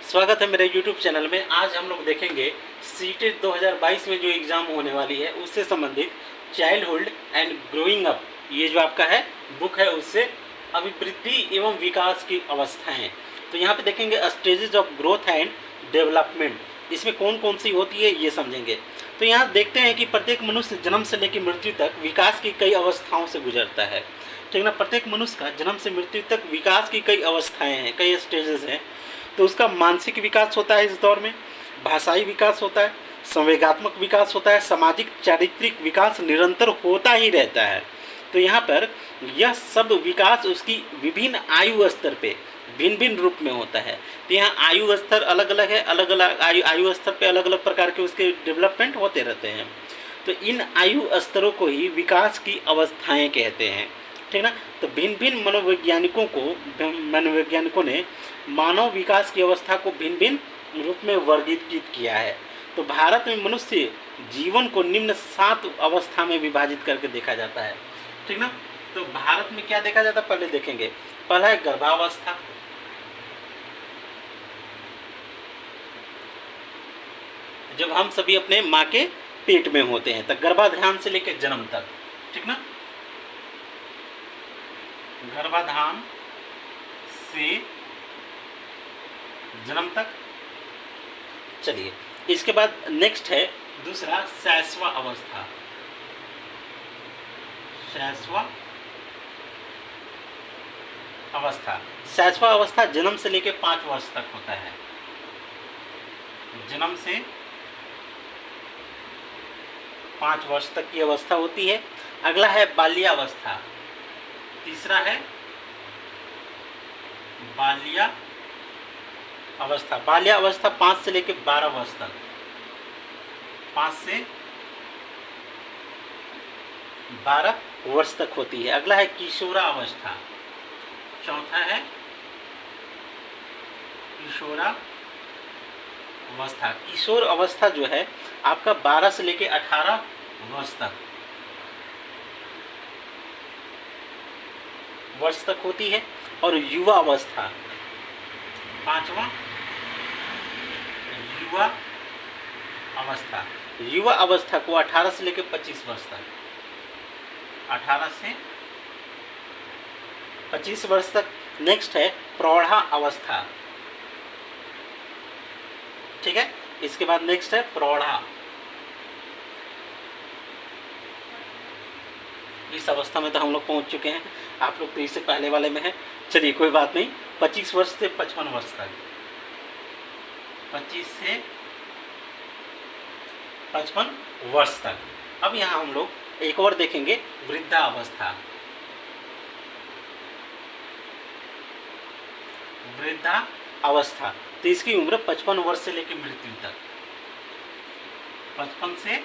स्वागत है मेरे YouTube चैनल में। आज हम लोग देखेंगे सीटेट 2022 में जो एग्ज़ाम होने वाली है उससे संबंधित चाइल्डहुड एंड ग्रोइंग अप, ये जो आपका है बुक है, उससे अभिवृद्धि एवं विकास की अवस्थाएं। तो यहाँ पे देखेंगे stages of growth and development, इसमें कौन कौन सी होती है ये समझेंगे। तो यहाँ देखते हैं कि प्रत्येक मनुष्य जन्म से लेकर मृत्यु तक विकास की कई अवस्थाओं से गुजरता है। ठीक ना, प्रत्येक मनुष्य का जन्म से मृत्यु तक विकास की कई अवस्थाएं हैं, कई स्टेजेस हैं। तो उसका मानसिक विकास होता है इस दौर में, भाषाई विकास होता है, संवेगात्मक विकास होता है, सामाजिक चारित्रिक विकास निरंतर होता ही रहता है। तो यहाँ पर यह सब विकास उसकी विभिन्न आयु स्तर पे भिन्न भिन्न रूप में होता है। तो यहाँ आयु स्तर अलग अलग है, अलग अलग आयु स्तर पे अलग अलग प्रकार के उसके डेवलपमेंट होते रहते हैं। तो इन आयु स्तरों को ही विकास की अवस्थाएं कहते हैं। ठीक ना, तो भिन्न भिन्न मनोवैज्ञानिकों ने मानव विकास की अवस्था को भिन्न भिन्न रूप में वर्गीकृत किया है। तो भारत में मनुष्य जीवन को निम्न 7 अवस्था में विभाजित करके देखा जाता है। ठीक ना, तो भारत में क्या देखा जाता है पहले देखेंगे। पहला है गर्भावस्था, जब हम सभी अपने माँ के पेट में होते हैं, तब गर्भाधान से लेकर जन्म तक। ठीक ना, गर्भाधान से जन्म तक। चलिए, इसके बाद नेक्स्ट है दूसरा शैशव अवस्था। शैशव अवस्था, शैशव अवस्था जन्म से लेकर 5 वर्ष तक होता है। जन्म से 5 वर्ष तक की अवस्था होती है। अगला है बाल्यावस्था। तीसरा है बाल्या अवस्था। बाल्यावस्था 5 से लेकर 12 वर्ष तक, 5 से 12 वर्ष तक होती है। अगला है किशोरावस्था। चौथा है किशोरा अवस्था। किशोर अवस्था जो है आपका 12 से लेकर 18 वर्ष तक होती है। और युवा अवस्था, 5वां युवा अवस्था। युवा अवस्था को 18 से लेकर 25 वर्ष तक, 18 से 25 वर्ष तक। नेक्स्ट है प्रौढ़ा अवस्था। ठीक है, इसके बाद नेक्स्ट है प्रौढ़ा। इस अवस्था में तो हम लोग पहुंच चुके हैं, आप लोग तो इससे पहले वाले में हैं। चलिए कोई बात नहीं, 25 वर्ष से 55 वर्ष तक, 25 से 55 वर्ष तक। अब यहाँ हम लोग एक और देखेंगे वृद्धावस्था। वृद्धा अवस्था, तो इसकी उम्र 55 वर्ष से लेकर मृत्यु तक, 55 से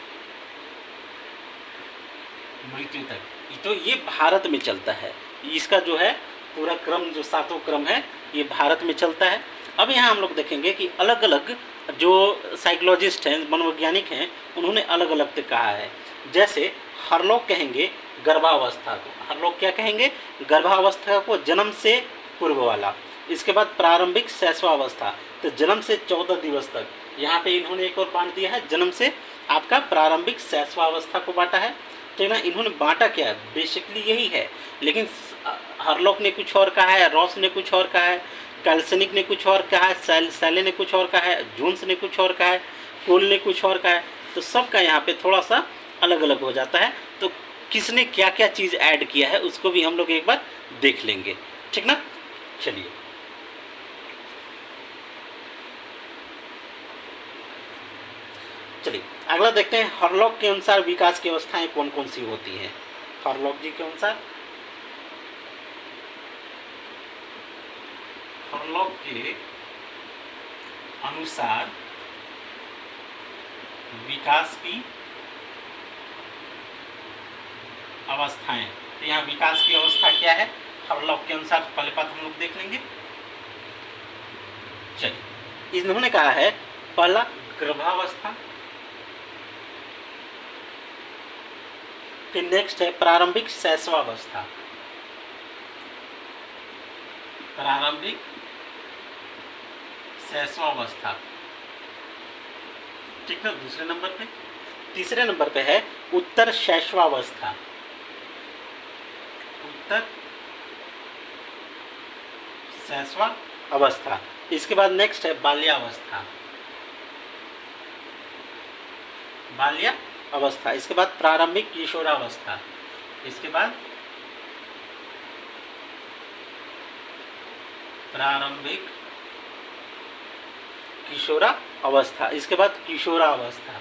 मृत्यु तक। तो ये भारत में चलता है। इसका जो है पूरा क्रम, जो 7वां क्रम है, ये भारत में चलता है। अब यहाँ हम लोग देखेंगे कि अलग अलग जो साइकोलॉजिस्ट हैं, मनोवैज्ञानिक हैं, उन्होंने अलग अलग से कहा है। जैसे हर लोग कहेंगे गर्भावस्था को, हर लोग क्या कहेंगे, गर्भावस्था को जन्म से पूर्व वाला। इसके बाद प्रारंभिक शैशवावस्था, तो जन्म से 14 दिवस तक। यहाँ पे इन्होंने एक और बांट दिया है, जन्म से आपका प्रारंभिक शैशवावस्था को बांटा है। तो ना, इन्होंने बांटा क्या है, बेसिकली यही है। लेकिन हरलॉक ने कुछ और कहा है, रॉस ने कुछ और कहा है, कैल्सनिक ने कुछ और कहा है, सैले ने कुछ और कहा है, जोन्स ने कुछ और कहा है, कोल ने कुछ और कहा है। तो सबका यहाँ पे थोड़ा सा अलग अलग हो जाता है। तो किसने क्या क्या चीज़ ऐड किया है उसको भी हम लोग एक बार देख लेंगे। ठीक ना, चलिए अगला देखते हैं। हरलॉक के अनुसार विकास की अवस्थाएं कौन कौन सी होती हैं। हरलॉक जी के अनुसार, हरलॉक के अनुसार विकास की अवस्थाएं, तो यहाँ विकास की अवस्था क्या है हरलॉक के अनुसार, पहले बात हम लोग देख लेंगे। चलिए, इन्होंने कहा है पहला गर्भावस्था, फिर नेक्स्ट है प्रारंभिक शैशवावस्था। प्रारंभिक शैशवावस्था, ठीक ना, दूसरे नंबर पे। तीसरे नंबर पे है उत्तर शैशवावस्था, उत्तर शैशवावस्था। इसके बाद नेक्स्ट है बाल्यावस्था, बाल्यावस्था। इसके बाद प्रारंभिक किशोरावस्था, इसके बाद प्रारंभिक किशोरावस्था, इसके बाद किशोरावस्था,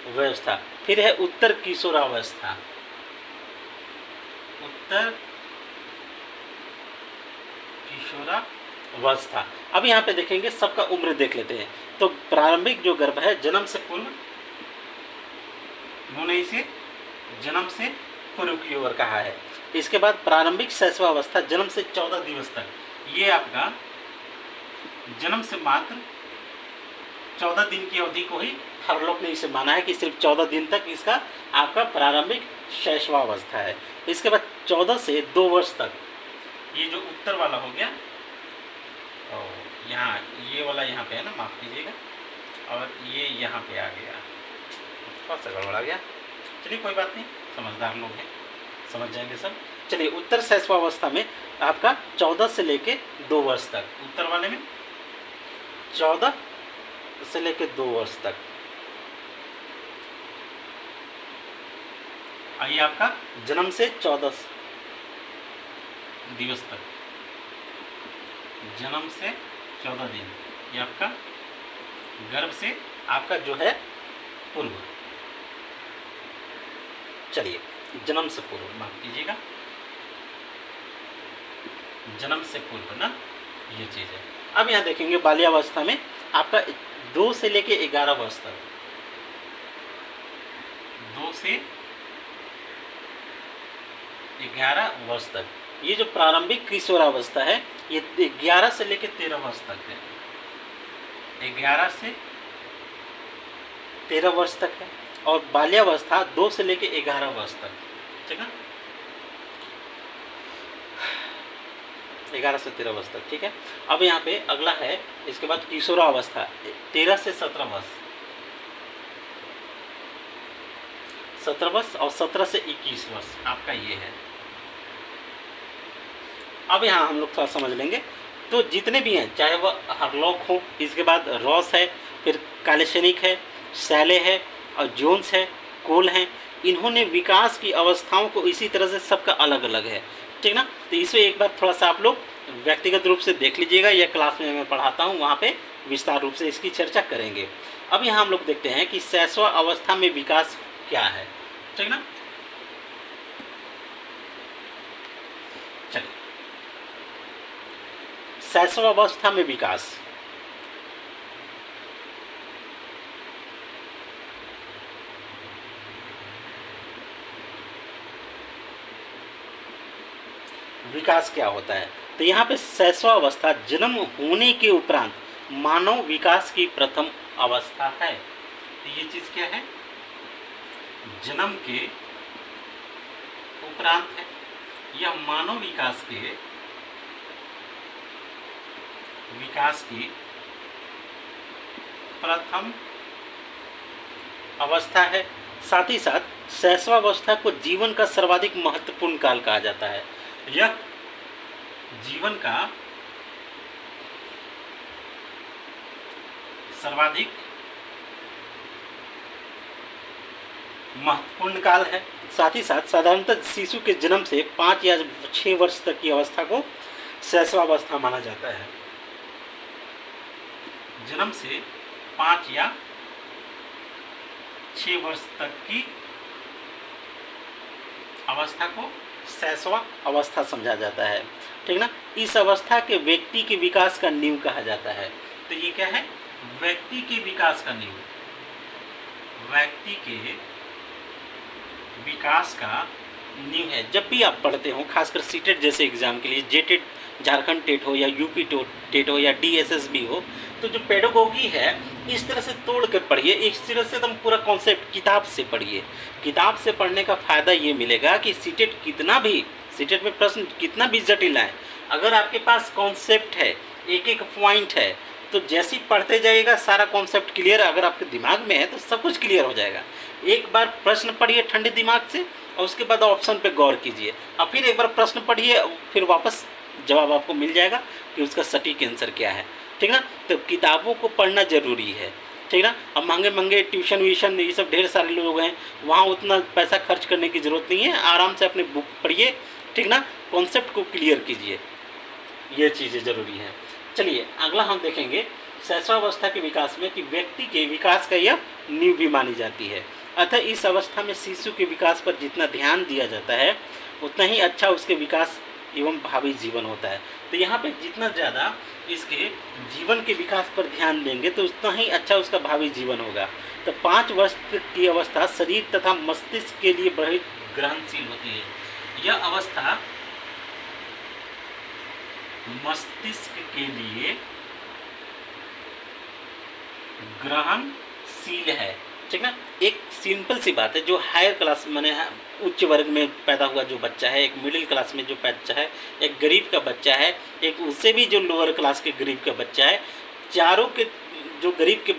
व्यवस्था। फिर है उत्तर किशोरावस्था, उत्तर किशोरावस्था। अब यहाँ पे देखेंगे सबका उम्र देख लेते हैं। तो प्रारंभिक जो गर्भ है जन्म से पूर्व, उन्होंने इसे जन्म से पूर्व की ओर कहा है। इसके बाद प्रारंभिक शैशवावस्था जन्म से 14 दिवस तक, ये आपका जन्म से मात्र 14 दिन की अवधि को ही हर लोग ने इसे माना है कि सिर्फ 14 दिन तक इसका आपका प्रारंभिक शैशवावस्था है। इसके बाद 14 से 2 वर्ष तक, ये जो उत्तर वाला हो गया, और यहाँ ये वाला यहाँ पे है ना, माफ कीजिएगा, और ये यहाँ पे आ गया, थोड़ा सा गड़बड़ा गया, चलिए कोई बात नहीं, समझदार लोग हैं, समझ जाएंगे सब। चलिए उत्तर शैशवावस्था में आपका 14 से लेके 2 वर्ष तक, उत्तर वाले में 14 से लेके 2 वर्ष तक, आइए आपका जन्म से 14 दिवस तक, जन्म से 14 दिन, ये आपका गर्भ से आपका जो है पूर्व, चलिए जन्म से पूर्व, माफ कीजिएगा, जन्म से पूर्व ना, ये चीज़ है। अब यहाँ देखेंगे बाल्यावस्था में आपका 2 से लेके 11 वर्ष तक, 2 से 11 वर्ष तक, ये जो प्रारंभिक किशोरावस्था है ये 11 से लेके 13 वर्ष तक है, 11 से 13 वर्ष तक है। और बाल्यावस्था 2 से लेके 11 वर्ष तक, ठीक है, 11 से 13 वर्ष तक, ठीक है। अब यहाँ पे अगला है, इसके बाद किशोरावस्था 13 से 17 वर्ष, 17 वर्ष, और 17 से 21 वर्ष आपका ये है। अब यहाँ हम लोग थोड़ा समझ लेंगे। तो जितने भी हैं, चाहे वह हरलॉक हो, इसके बाद रॉस है, फिर कालेशनिक है, सैले है, और जोन्स है, कोल हैं, इन्होंने विकास की अवस्थाओं को इसी तरह से सबका अलग अलग है, ठीक ना। तो इसमें एक बार थोड़ा सा आप लोग व्यक्तिगत रूप से देख लीजिएगा, या क्लास में मैं पढ़ाता हूँ वहाँ पे विस्तार रूप से इसकी चर्चा करेंगे। अब यहाँ हम लोग देखते हैं कि शैशव अवस्था में विकास क्या है, ठीक ना। चलिए, शैशव अवस्था में विकास, विकास क्या होता है। तो यहाँ पे शैशवावस्था जन्म होने के उपरांत मानव विकास की प्रथम अवस्था है। तो ये चीज क्या है, जन्म के उपरांत है, यह मानव विकास की प्रथम अवस्था है। साथ ही साथ शैशवावस्था को जीवन का सर्वाधिक महत्वपूर्ण काल कहा जाता है। यह जीवन का सर्वाधिक महत्वपूर्ण काल है। साथ ही साथ साधारणतः शिशु के जन्म से 5 या 6 वर्ष तक की अवस्था को शैशवावस्था माना जाता है। जन्म से 5 या 6 वर्ष तक की अवस्था को शैशव अवस्था समझा जाता है, ठीक ना। इस अवस्था के व्यक्ति के विकास का नींव कहा जाता है। तो ये क्या है, व्यक्ति के विकास का नींव, व्यक्ति के विकास का नींव है। जब भी आप पढ़ते हो, खासकर सीटेट जैसे एग्जाम के लिए, जेटेट झारखंड टेट हो या यूपी टेट हो या डीएसएसबी हो, तो जो पेडागोगी है इस तरह से तोड़ कर पढ़िए, इस तरह से तुम पूरा कॉन्सेप्ट किताब से पढ़िए। किताब से पढ़ने का फ़ायदा ये मिलेगा कि सीटेट कितना भी सीटेट में प्रश्न कितना भी जटिल है, अगर आपके पास कॉन्सेप्ट है, एक एक पॉइंट है, तो जैसे ही पढ़ते जाइएगा सारा कॉन्सेप्ट क्लियर, अगर आपके दिमाग में है तो सब कुछ क्लियर हो जाएगा। एक बार प्रश्न पढ़िए ठंडे दिमाग से और उसके बाद ऑप्शन पे गौर कीजिए, और फिर एक बार प्रश्न पढ़िए, फिर वापस जवाब आपको मिल जाएगा कि उसका सटीक आंसर क्या है। ठीक ना, तो किताबों को पढ़ना ज़रूरी है। ठीक ना, अब महंगे महंगे ट्यूशन व्यूशन ये सब ढेर सारे लोग हैं, वहाँ उतना पैसा खर्च करने की ज़रूरत नहीं है, आराम से अपने बुक पढ़िए। ठीक ना, कॉन्सेप्ट को क्लियर कीजिए, ये चीज़ें ज़रूरी हैं। चलिए अगला हम देखेंगे शैशवावस्था के विकास में कि व्यक्ति के विकास का यह नींव भी मानी जाती है। अतः इस अवस्था में शिशु के विकास पर जितना ध्यान दिया जाता है उतना ही अच्छा उसके विकास एवं भावी जीवन होता है। तो यहाँ पे जितना ज़्यादा इसके जीवन के विकास पर ध्यान देंगे तो उतना ही अच्छा उसका भावी जीवन होगा। तो 5 वर्ष की अवस्था शरीर तथा मस्तिष्क के लिए बड़ी ग्रहणशील होती है। यह अवस्था मस्तिष्क के लिए ग्रहणशील है। ठीक ना, एक सिंपल सी बात है, जो हायर क्लास माने उच्च वर्ग में पैदा हुआ जो बच्चा है, एक मिडिल क्लास में जो बच्चा है, एक गरीब का बच्चा है, एक उससे भी जो लोअर क्लास के गरीब का बच्चा है, चारों के जो गरीब के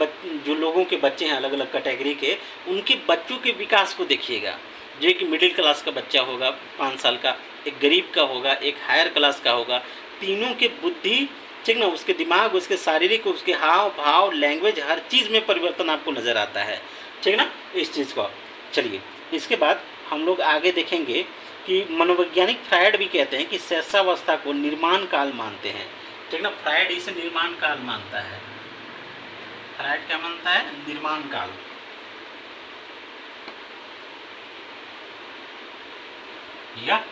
जो लोगों के बच्चे हैं अलग अलग कैटेगरी के, उनके बच्चों के विकास को देखिएगा। जो एक मिडिल क्लास का बच्चा होगा 5 साल का, एक गरीब का होगा, एक हायर क्लास का होगा, तीनों के बुद्धि, ठीक ना, उसके दिमाग, उसके शारीरिक, उसके हाव भाव, लैंग्वेज, हर चीज़ में परिवर्तन आपको नज़र आता है। ठीक ना, इस चीज़ को। चलिए इसके बाद हम लोग आगे देखेंगे कि मनोवैज्ञानिक फ्रायड भी कहते हैं कि शैशवावस्था को निर्माण काल मानते हैं। ठीक ना, फ्रायड इसे निर्माण काल मानता है। फ्रायड क्या मानता है? निर्माण काल। या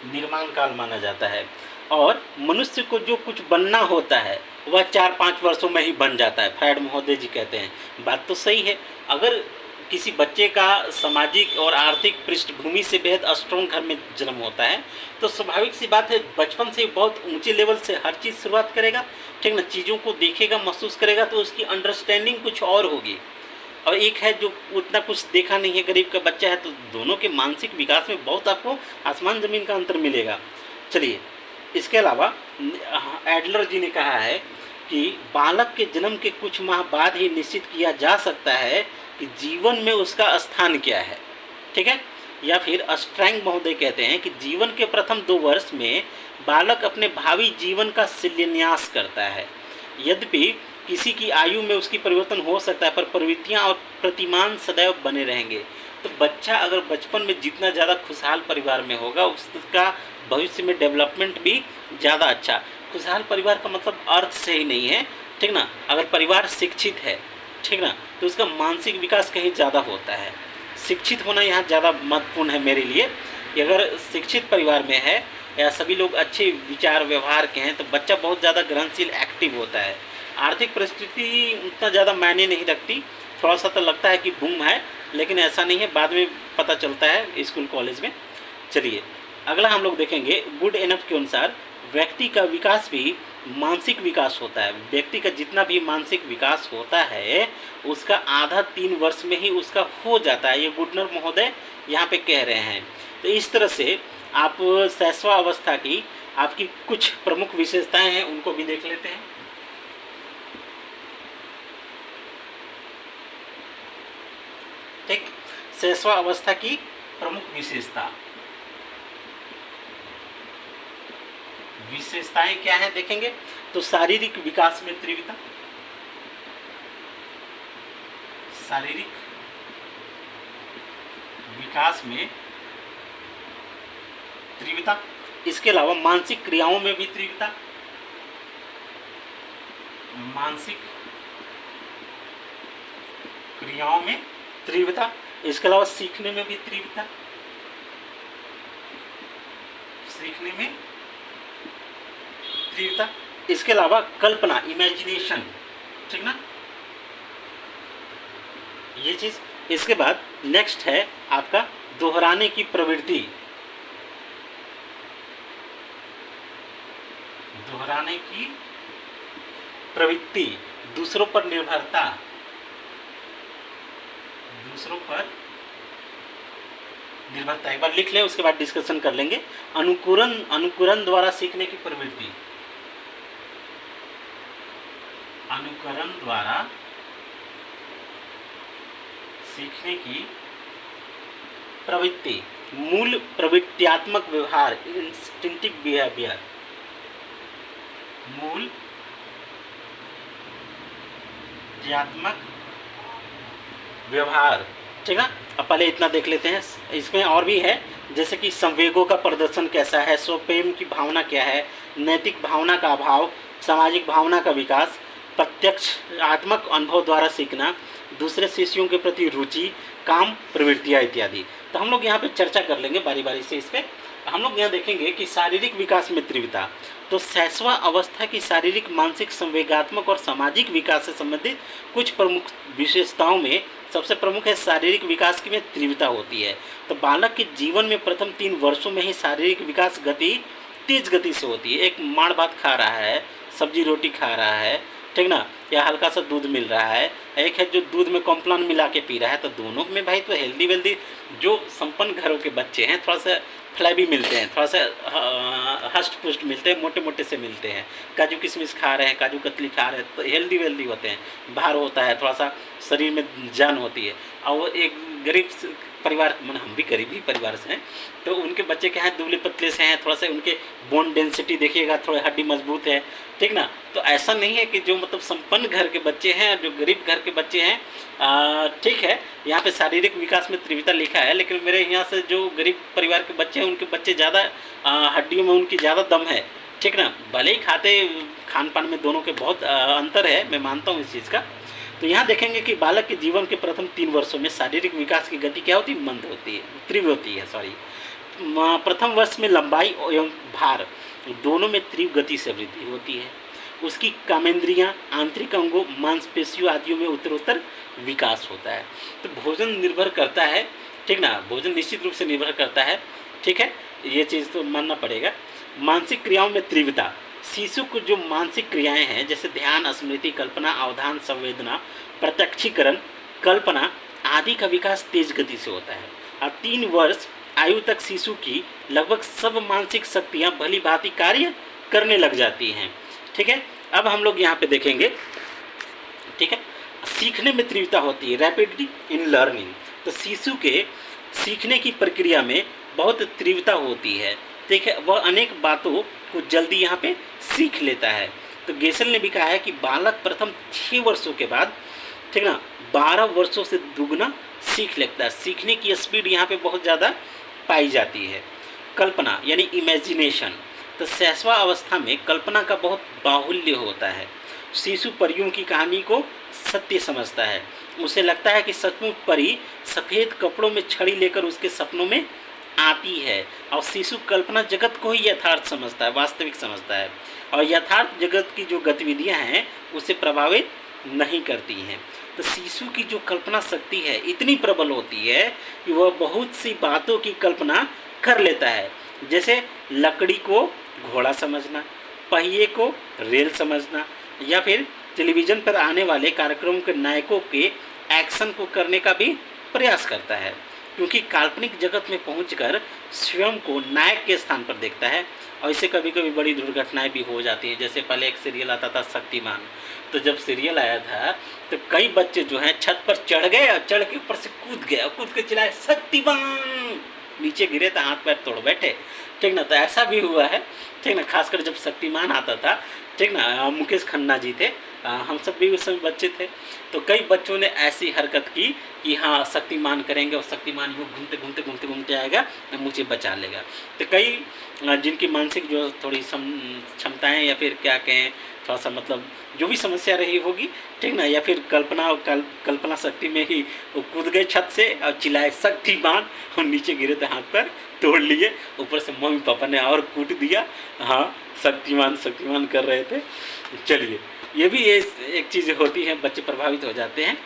निर्माण काल माना जाता है। और मनुष्य को जो कुछ बनना होता है वह 4-5 वर्षों में ही बन जाता है, फ्रायड महोदय जी कहते हैं। बात तो सही है। अगर किसी बच्चे का सामाजिक और आर्थिक पृष्ठभूमि से बेहद स्ट्रॉन्ग घर में जन्म होता है तो स्वाभाविक सी बात है बचपन से बहुत ऊंचे लेवल से हर चीज़ शुरुआत करेगा। ठीक ना, चीज़ों को देखेगा, महसूस करेगा, तो उसकी अंडरस्टैंडिंग कुछ और होगी। और एक है जो उतना कुछ देखा नहीं है, गरीब का बच्चा है, तो दोनों के मानसिक विकास में बहुत आपको आसमान ज़मीन का अंतर मिलेगा। चलिए इसके अलावा एडलर जी ने कहा है कि बालक के जन्म के कुछ माह बाद ही निश्चित किया जा सकता है कि जीवन में उसका स्थान क्या है। ठीक है, या फिर स्ट्रैंग महोदय कहते हैं कि जीवन के प्रथम 2 वर्ष में बालक अपने भावी जीवन का शिलान्यास करता है। यद्यपि किसी की आयु में उसकी परिवर्तन हो सकता है पर प्रवृत्तियाँ और प्रतिमान सदैव बने रहेंगे। तो बच्चा अगर बचपन में जितना ज़्यादा खुशहाल परिवार में होगा उसका भविष्य में डेवलपमेंट भी ज़्यादा अच्छा। खुशहाल परिवार का मतलब अर्थ से ही नहीं है। ठीक ना, अगर परिवार शिक्षित है, ठीक ना, तो उसका मानसिक विकास कहीं ज़्यादा होता है। शिक्षित होना यहाँ ज़्यादा महत्वपूर्ण है मेरे लिए कि अगर शिक्षित परिवार में है या सभी लोग अच्छे विचार व्यवहार के हैं तो बच्चा बहुत ज़्यादा ग्रहणशील एक्टिव होता है। आर्थिक परिस्थिति उतना ज़्यादा मायने नहीं रखती, थोड़ा सा तो लगता है कि बूम है, लेकिन ऐसा नहीं है, बाद में पता चलता है स्कूल कॉलेज में। चलिए अगला हम लोग देखेंगे गुड इनफ के अनुसार व्यक्ति का विकास भी मानसिक विकास होता है। व्यक्ति का जितना भी मानसिक विकास होता है उसका आधा 3 वर्ष में ही उसका हो जाता है। ये गुडनर महोदय यहाँ पे कह रहे हैं। तो इस तरह से आप शैशवावस्था की आपकी कुछ प्रमुख विशेषताएं हैं उनको भी देख लेते हैं। ठीक, शैशवावस्था की प्रमुख विशेषताएं क्या हैं देखेंगे तो शारीरिक विकास में तीव्रता, शारीरिक विकास में तीव्रता, इसके अलावा मानसिक क्रियाओं में भी तीव्रता, मानसिक क्रियाओं में तीव्रता, इसके अलावा सीखने में भी तीव्रता, सीखने में तीव्रता, इसके अलावा कल्पना, इमेजिनेशन। ठीक ना, ये चीज। इसके बाद नेक्स्ट है आपका दोहराने की प्रवृत्ति, दोहराने की प्रवृत्ति, दूसरों पर निर्भरता, दूसरों पर निर्भरता एक बार लिख लें, उसके बाद डिस्कशन कर लेंगे। अनुकरण द्वारा सीखने की प्रवृत्ति, अनुकरण द्वारा सीखने की प्रवृत्ति, मूल प्रवृत्त्यात्मक व्यवहार, इंस्टिंक्टिव बिहेवियर, मूल प्रवृत्त्यात्मक व्यवहार। ठीक है, अब पहले इतना देख लेते हैं। इसमें और भी है, जैसे कि संवेगों का प्रदर्शन कैसा है, स्वप्रेम की भावना क्या है, नैतिक भावना का अभाव, सामाजिक भावना का विकास, प्रत्यक्ष आत्मक अनुभव द्वारा सीखना, दूसरे शिष्यों के प्रति रुचि, काम प्रवृत्तियाँ इत्यादि। तो हम लोग यहाँ पे चर्चा कर लेंगे बारी बारी से इस पर। हम लोग यहाँ देखेंगे कि शारीरिक विकास में तीव्रता, तो शैशव अवस्था की शारीरिक, मानसिक, संवेगात्मक और सामाजिक विकास से संबंधित कुछ प्रमुख विशेषताओं में सबसे प्रमुख है शारीरिक विकास की में तीव्रता होती है। तो बालक के जीवन में प्रथम 3 वर्षों में ही शारीरिक विकास गति तेज गति से होती है। एक माड़ भात खा रहा है, सब्जी रोटी खा रहा है, ठीक ना, या हल्का सा दूध मिल रहा है, एक है जो दूध में कॉम्प्लान मिला के पी रहा है। तो दोनों में भाई तो हेल्दी वेल्दी, जो संपन्न घरों के बच्चे हैं थोड़ा सा फ्लैबी मिलते हैं, थोड़ा सा हष्ट पुष्ट मिलते हैं, मोटे मोटे से मिलते हैं। काजू किशमिश खा रहे हैं, काजू कतली खा रहे हैं, तो हेल्दी वेल्दी होते हैं, भार होता है, थोड़ा सा शरीर में जान होती है। और वो एक गरीब परिवार, मतलब हम भी गरीबी परिवार से हैं, तो उनके बच्चे क्या हैं, दुबले पतले से हैं, थोड़ा सा उनके बोन डेंसिटी देखिएगा, थोड़ी हड्डी मजबूत है, ठीक ना। तो ऐसा नहीं है कि जो मतलब संपन्न घर के बच्चे हैं, जो गरीब घर के बच्चे हैं, ठीक है, यहाँ पे शारीरिक विकास में तीव्रता लिखा है, लेकिन मेरे यहाँ से जो गरीब परिवार के बच्चे हैं, उनके बच्चे ज़्यादा हड्डियों में उनकी ज़्यादा दम है, ठीक ना। भले ही खाते खान पान में दोनों के बहुत अंतर है, मैं मानता हूँ इस चीज़ का। तो यहाँ देखेंगे कि बालक के जीवन के प्रथम 3 वर्षों में शारीरिक विकास की गति क्या होती है, मंद होती है, तीव्र होती है, सॉरी। प्रथम वर्ष में लंबाई एवं भार दोनों में तीव्र गति से वृद्धि होती है। उसकी कामेंद्रियाँ, आंतरिक अंगों, मांसपेशियों आदियों में उत्तरोत्तर विकास होता है। तो भोजन निर्भर करता है, ठीक ना, भोजन निश्चित रूप से निर्भर करता है, ठीक है, ये चीज़ तो मानना पड़ेगा। मानसिक क्रियाओं में तीव्रता, शिशु को जो मानसिक क्रियाएं हैं, जैसे ध्यान, स्मृति, कल्पना, अवधान, संवेदना, प्रत्यक्षीकरण, कल्पना आदि का विकास तेज गति से होता है। और 3 वर्ष आयु तक शिशु की लगभग सब मानसिक शक्तियाँ भली भांति कार्य करने लग जाती हैं, ठीक है। अब हम लोग यहाँ पे देखेंगे, ठीक है, सीखने में तीव्रता होती है, रैपिडिटी इन लर्निंग। तो शिशु के सीखने की प्रक्रिया में बहुत तीव्रता होती है, ठीक है, वह अनेक बातों को जल्दी यहाँ पे सीख लेता है। तो गेसल ने भी कहा है कि बालक प्रथम 6 वर्षों के बाद, ठीक ना, 12 वर्षों से दुगना सीख लेता है। सीखने की स्पीड यहाँ पे बहुत ज़्यादा पाई जाती है। कल्पना यानी इमेजिनेशन, तो शैशवा अवस्था में कल्पना का बहुत बाहुल्य होता है। शिशु परियों की कहानी को सत्य समझता है, उसे लगता है कि सचमुच परी सफ़ेद कपड़ों में छड़ी लेकर उसके सपनों में आती है। और शिशु कल्पना जगत को ही यथार्थ समझता है, वास्तविक समझता है, और यथार्थ जगत की जो गतिविधियां हैं उसे प्रभावित नहीं करती हैं। तो शिशु की जो कल्पना शक्ति है इतनी प्रबल होती है कि वह बहुत सी बातों की कल्पना कर लेता है, जैसे लकड़ी को घोड़ा समझना, पहिए को रेल समझना, या फिर टेलीविज़न पर आने वाले कार्यक्रमों के नायकों के एक्शन को करने का भी प्रयास करता है, क्योंकि काल्पनिक जगत में पहुंचकर स्वयं को नायक के स्थान पर देखता है। और इससे कभी कभी बड़ी दुर्घटनाएं भी हो जाती हैं। जैसे पहले एक सीरियल आता था शक्तिमान, तो जब सीरियल आया था तो कई बच्चे जो हैं छत पर चढ़ गए और चढ़ के ऊपर से कूद गए और कूद के चिल्लाए शक्तिमान, नीचे गिरे तो हाथ पैर तोड़ बैठे, ठीक ना। तो ऐसा भी हुआ है, ठीक ना, खासकर जब शक्तिमान आता था, ठीक ना, मुकेश खन्ना जी थे, हम सब भी उस समय बच्चे थे, तो कई बच्चों ने ऐसी हरकत की कि हाँ शक्तिमान करेंगे और शक्तिमान यूँ घूमते घूमते घूमते घूमते आएगा और मुझे बचा लेगा। तो कई जिनकी मानसिक जो थोड़ी क्षमताएं या फिर क्या कहें, थोड़ा सा मतलब जो भी समस्या रही होगी, ठीक ना, या फिर कल्पना शक्ति में ही वो कूद गए छत से और चिल्लाए शक्तिमान, और नीचे गिरे तो हाथ पर तोड़ लिए, ऊपर से मम्मी पापा ने और कूट दिया, हाँ शक्तिमान शक्तिमान कर रहे थे। चलिए, ये भी एक चीज़ होती है, बच्चे प्रभावित हो जाते हैं।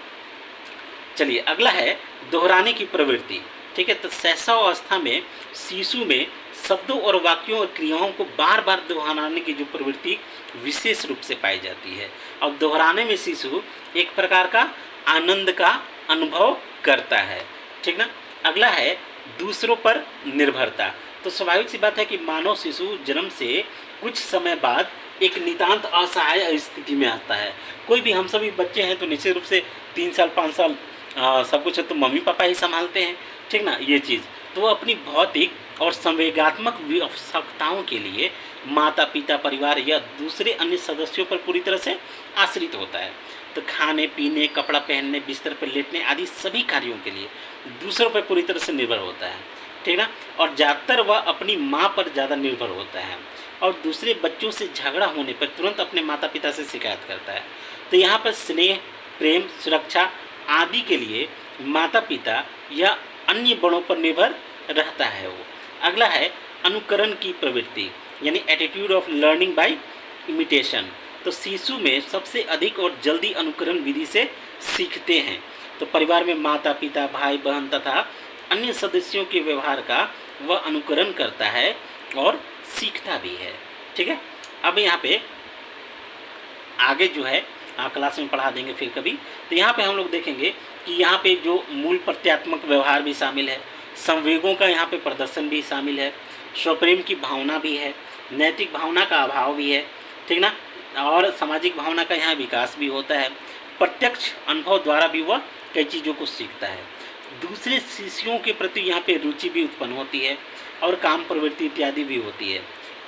चलिए अगला है दोहराने की प्रवृत्ति, ठीक है। तो शैशव अवस्था में शिशु में शब्दों और वाक्यों और क्रियाओं को बार बार दोहराने की जो प्रवृत्ति विशेष रूप से पाई जाती है। और दोहराने में शिशु एक प्रकार का आनंद का अनुभव करता है, ठीक ना। अगला है दूसरों पर निर्भरता। तो स्वाभाविक सी बात है कि मानव शिशु जन्म से कुछ समय बाद एक नितांत असहाय स्थिति में आता है। कोई भी हम सभी बच्चे हैं तो निश्चित रूप से 3 साल 5 साल सब कुछ तो मम्मी पापा ही संभालते हैं, ठीक ना, ये चीज़। तो वो अपनी भौतिक और संवेगात्मक आवश्यकताओं के लिए माता पिता परिवार या दूसरे अन्य सदस्यों पर पूरी तरह से आश्रित होता है। तो खाने पीने, कपड़ा पहनने, बिस्तर पर लेटने आदि सभी कार्यों के लिए दूसरों पर पूरी तरह से निर्भर होता है, ठीक ना। और ज़्यादातर वह अपनी माँ पर ज़्यादा निर्भर होता है और दूसरे बच्चों से झगड़ा होने पर तुरंत अपने माता पिता से शिकायत करता है। तो यहाँ पर स्नेह, प्रेम, सुरक्षा आदि के लिए माता पिता या अन्य बड़ों पर निर्भर रहता है वो। अगला है अनुकरण की प्रवृत्ति, यानी attitude of learning by imitation. तो शिशु में सबसे अधिक और जल्दी अनुकरण विधि से सीखते हैं। तो परिवार में माता पिता, भाई बहन तथा अन्य सदस्यों के व्यवहार का वह अनुकरण करता है और सीखता भी है, ठीक है। अब यहाँ पे आगे जो है क्लास में पढ़ा देंगे फिर कभी। तो यहाँ पे हम लोग देखेंगे कि यहाँ पे जो मूल प्रत्यात्मक व्यवहार भी शामिल है, संवेगों का यहाँ पे प्रदर्शन भी शामिल है, स्वप्रेम की भावना भी है, नैतिक भावना का अभाव भी है, ठीक ना, और सामाजिक भावना का यहाँ विकास भी होता है। प्रत्यक्ष अनुभव द्वारा भी वह कई चीज़ों को सीखता है। दूसरे शिष्यों के प्रति यहाँ पे रुचि भी उत्पन्न होती है और काम प्रवृत्ति इत्यादि भी होती है,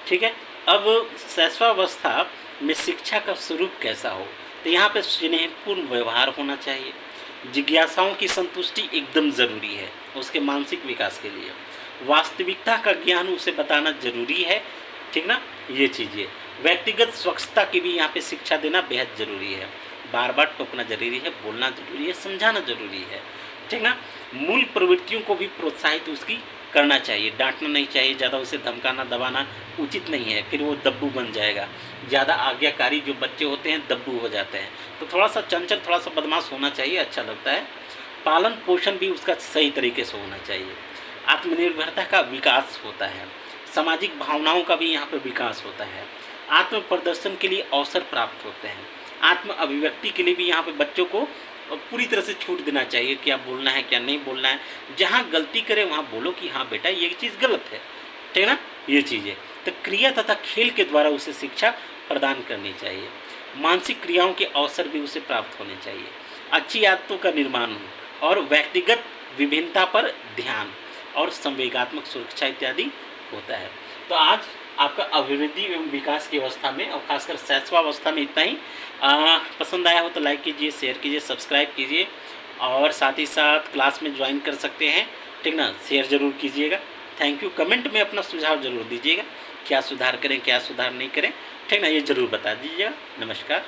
ठीक है। अब शैशवावस्था में शिक्षा का स्वरूप कैसा हो, तो यहाँ पे स्नेहपूर्ण व्यवहार होना चाहिए, जिज्ञासाओं की संतुष्टि एकदम ज़रूरी है उसके मानसिक विकास के लिए, वास्तविकता का ज्ञान उसे बताना जरूरी है, ठीक ना, ये चीज़ें। व्यक्तिगत स्वच्छता की भी यहाँ पे शिक्षा देना बेहद ज़रूरी है, बार बार टोकना जरूरी है, बोलना जरूरी है, समझाना जरूरी है, ठीक ना। मूल प्रवृत्तियों को भी प्रोत्साहित उसकी करना चाहिए, डांटना नहीं चाहिए, ज़्यादा उसे धमकाना दबाना उचित नहीं है, फिर वो दब्बू बन जाएगा। ज़्यादा आज्ञाकारी जो बच्चे होते हैं दब्बू हो जाते हैं। तो थोड़ा सा चंचल, थोड़ा सा बदमाश होना चाहिए, अच्छा लगता है। पालन पोषण भी उसका सही तरीके से होना चाहिए। आत्मनिर्भरता का विकास होता है, सामाजिक भावनाओं का भी यहाँ पर विकास होता है, आत्म प्रदर्शन के लिए अवसर प्राप्त होते हैं, आत्म अभिव्यक्ति के लिए भी यहाँ पे बच्चों को पूरी तरह से छूट देना चाहिए, क्या बोलना है क्या नहीं बोलना है। जहाँ गलती करे वहाँ बोलो कि हाँ बेटा ये चीज़ गलत है, ठीक है ना, ये चीज़ें। तो क्रिया तथा खेल के द्वारा उसे शिक्षा प्रदान करनी चाहिए। मानसिक क्रियाओं के अवसर भी उसे प्राप्त होने चाहिए, अच्छी आदतों का निर्माण हो और व्यक्तिगत विभिन्नता पर ध्यान और संवेगात्मक सुरक्षा इत्यादि होता है। तो आज आपका अभिवृद्धि एवं विकास की अवस्था में और खासकर शैशवावस्था में इतना ही। पसंद आया हो तो लाइक कीजिए, शेयर कीजिए, सब्सक्राइब कीजिए और साथ ही साथ क्लास में ज्वाइन कर सकते हैं, ठीक ना, शेयर ज़रूर कीजिएगा। Thank you. कमेंट में अपना सुझाव ज़रूर दीजिएगा, क्या सुधार करें क्या सुधार नहीं करें, ठीक ना, ये ज़रूर बता दीजिएगा। नमस्कार।